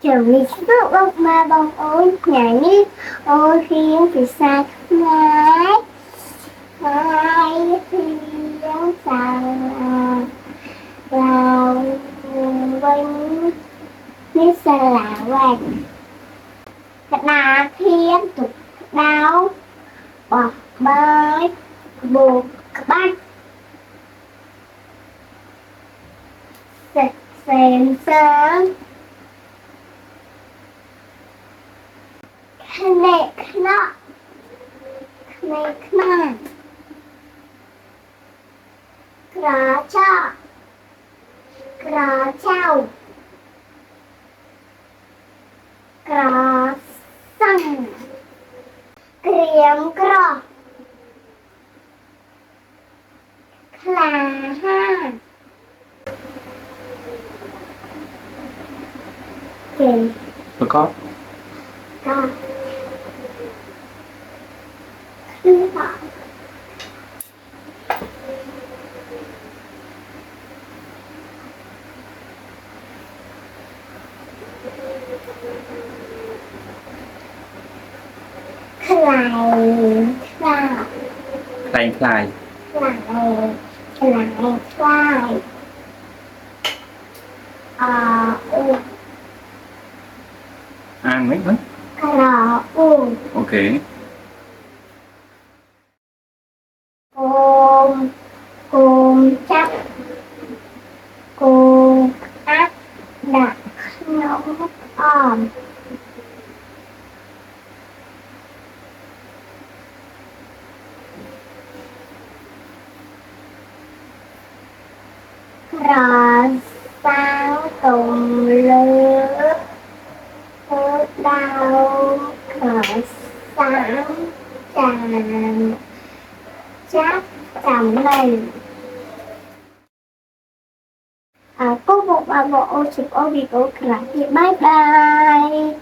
Trường mình bước bước mà bóng ôi nhà như ôi khiên thì xa ngái hai khiên xa vào quanh như xa là quanh thật là thiên tục đau bỏ bơi buộc bắt sạch xem sớm Khmer Khmer Khmer Khmer Cỏ cho Cỏ trâu Cỏ xăng Kiềm cỏ Khla ha Kiềm có Cỏ Khla Khla tay khai Khla ăn mấy hết Khla ok Côm chắc Cô ác đặt nóng ỏm Rò sao tùng lướt Hớt đau khởi sáng tràn chắc chẳng mình cô bộ bà bộ chụp ô bị cố khả thì bye bye